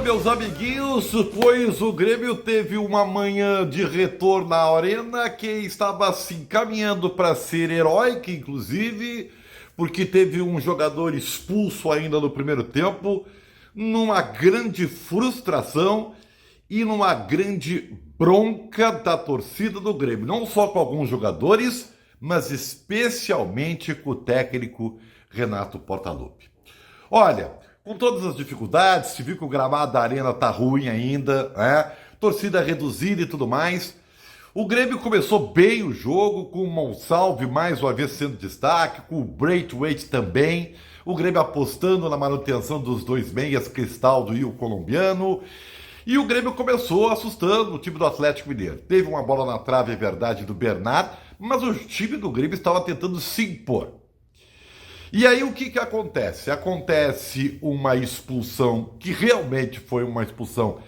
meus amiguinhos, pois o Grêmio teve uma manhã de retorno à arena que estava se encaminhando para ser heróica, inclusive, porque teve um jogador expulso ainda no primeiro tempo, numa grande frustração e numa grande bronca da torcida do Grêmio, não só com alguns jogadores, mas especialmente com o técnico Renato Portaluppi. Olha, com todas as dificuldades, se viu que o gramado da arena tá ruim ainda, né? Torcida reduzida e tudo mais. O Grêmio começou bem o jogo, com o Monsalve mais uma vez sendo destaque, com o Braithwaite também. O Grêmio apostando na manutenção dos dois meias, Cristaldo e o colombiano. E o Grêmio começou assustando o time do Atlético Mineiro. Teve uma bola na trave, é verdade, do Bernard, mas o time do Grêmio estava tentando se impor. E aí o que acontece? Acontece uma expulsão que realmente foi uma expulsão,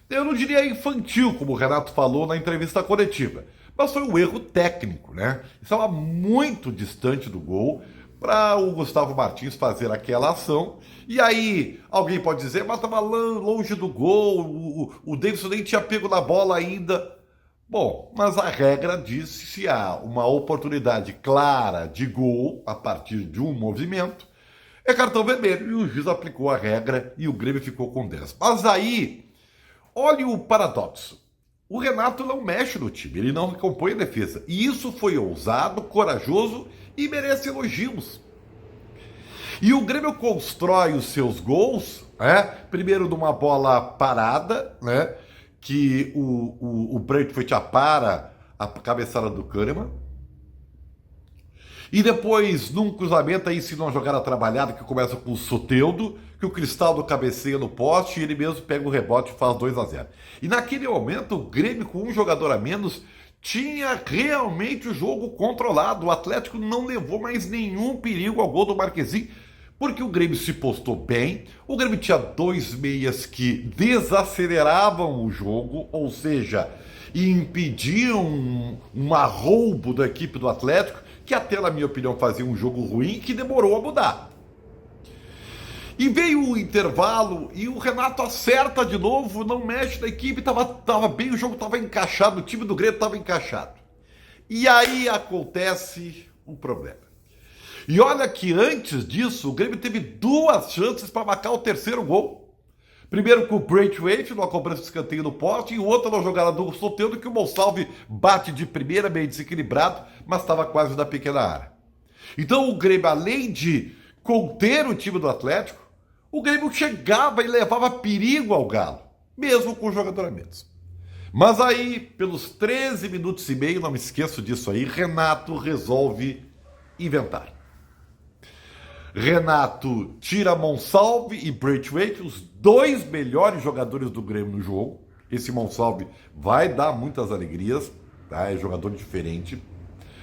eu não diria infantil, como o Renato falou na entrevista coletiva, mas foi um erro técnico, né? Estava muito distante do gol para o Gustavo Martins fazer aquela ação. E aí alguém pode dizer, mas estava longe do gol, o Davidson nem tinha pego na bola ainda. Bom, mas a regra diz que se há uma oportunidade clara de gol a partir de um movimento, é cartão vermelho. E o juiz aplicou a regra e o Grêmio ficou com 10. Mas aí, olha o paradoxo. O Renato não mexe no time, ele não recompõe a defesa. E isso foi ousado, corajoso e merece elogios. E o Grêmio constrói os seus gols, né? Primeiro numa bola parada, né? Que o Braithwaite apara a cabeçada do Kahneman. E depois, num cruzamento, aí se não jogar a trabalhada, que começa com o Soteldo, que o Cristaldo cabeceia no poste e ele mesmo pega o rebote e faz 2-0. E naquele momento, o Grêmio, com um jogador a menos, tinha realmente o jogo controlado. O Atlético não levou mais nenhum perigo ao gol do Marquezinho, porque o Grêmio se postou bem, o Grêmio tinha dois meias que desaceleravam o jogo, ou seja, impediam um arroubo da equipe do Atlético, que até, na minha opinião, fazia um jogo ruim que demorou a mudar. E veio o intervalo e o Renato acerta de novo, não mexe na equipe, tava bem, o jogo estava encaixado, o time do Grêmio estava encaixado. E aí acontece um problema. E olha que antes disso, o Grêmio teve duas chances para marcar o terceiro gol. Primeiro com o Braithwaite, numa cobrança de escanteio no poste, e o outro na jogada do Soteldo, que o Monsalve bate de primeira, meio desequilibrado, mas estava quase na pequena área. Então o Grêmio, além de conter o time do Atlético, o Grêmio chegava e levava perigo ao Galo, mesmo com o jogador a menos. Mas aí, pelos 13 minutos e meio, não me esqueço disso aí, Renato resolve inventar. Renato tira Monsalve e Braithwaite, os dois melhores jogadores do Grêmio no jogo. Esse Monsalve vai dar muitas alegrias, tá? É jogador diferente.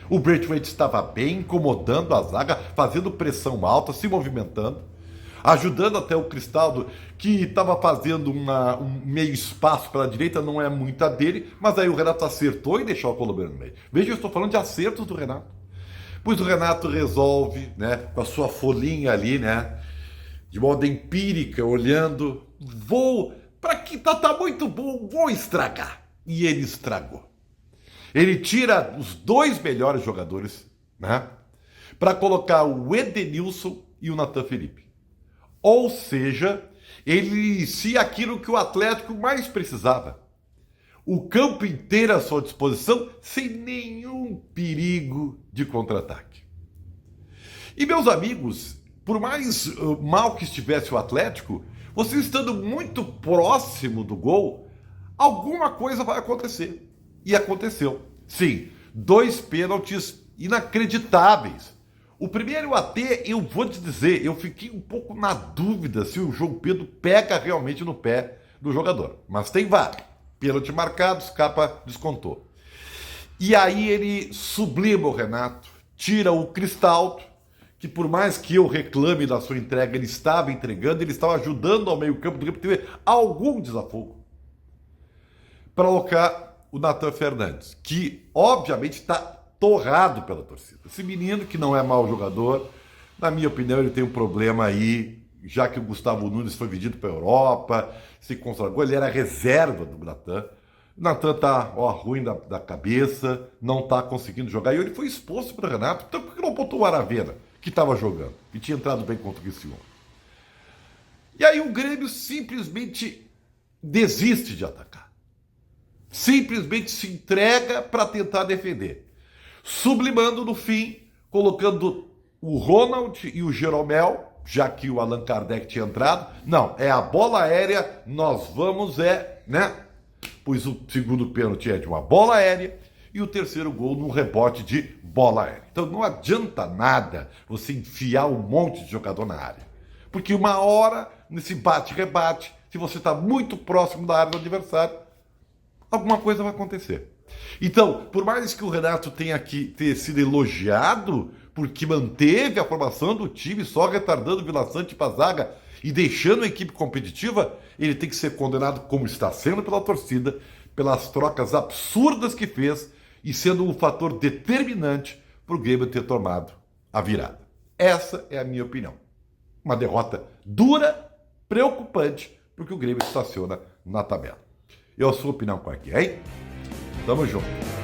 O Braithwaite estava bem, incomodando a zaga, fazendo pressão alta, se movimentando, ajudando até o Cristaldo, que estava fazendo um meio espaço pela direita, não é muita dele, mas aí o Renato acertou e deixou o colombiano no meio. Veja, eu estou falando de acertos do Renato. Pois o Renato resolve, né, com a sua folhinha ali, né, de modo empírica, olhando, para que tá muito bom, vou estragar. E ele estragou. Ele tira os dois melhores jogadores, né, para colocar o Edenilson e o Nathan Felipe. Ou seja, ele inicia aquilo que o Atlético mais precisava. O campo inteiro à sua disposição, sem nenhum perigo de contra-ataque. E, meus amigos, por mais mal que estivesse o Atlético, você estando muito próximo do gol, alguma coisa vai acontecer. E aconteceu. Sim, dois pênaltis inacreditáveis. O primeiro até, eu vou te dizer, eu fiquei um pouco na dúvida se o João Pedro pega realmente no pé do jogador. Mas tem VAR. Pênalti marcado, Scarpa descontou. E aí ele sublima o Renato, tira o Cristaldo, que por mais que eu reclame da sua entrega, ele estava entregando, ele estava ajudando ao meio-campo do Grêmio a ter algum desafogo, para colocar o Nathan Fernandes, que obviamente está torrado pela torcida. Esse menino que não é mau jogador, na minha opinião, ele tem um problema aí, já que o Gustavo Nunes foi vendido para a Europa, se consagrou, ele era reserva do Natan. O Natan tá, ó, ruim da cabeça, não tá conseguindo jogar. E ele foi exposto para o Renato. Então por que não botou o Aravena, que estava jogando, e tinha entrado bem contra o Criciúma? E aí o Grêmio simplesmente desiste de atacar. Simplesmente se entrega para tentar defender. Sublimando no fim, colocando o Ronald e o Jeromel, já que o Allan Kardec tinha entrado. Não, é a bola aérea, nós vamos, né? Pois o segundo pênalti é de uma bola aérea e o terceiro gol num rebote de bola aérea. Então não adianta nada você enfiar um monte de jogador na área. Porque uma hora, nesse bate-rebate, se você está muito próximo da área do adversário, alguma coisa vai acontecer. Então, por mais que o Renato tenha ter sido elogiado porque manteve a formação do time só retardando o Vila Sante para a zaga e deixando a equipe competitiva, ele tem que ser condenado, como está sendo pela torcida, pelas trocas absurdas que fez e sendo um fator determinante para o Grêmio ter tomado a virada. Essa é a minha opinião. Uma derrota dura, preocupante, porque o Grêmio estaciona na tabela. E a sua opinião qual é que é, hein? Tamo junto.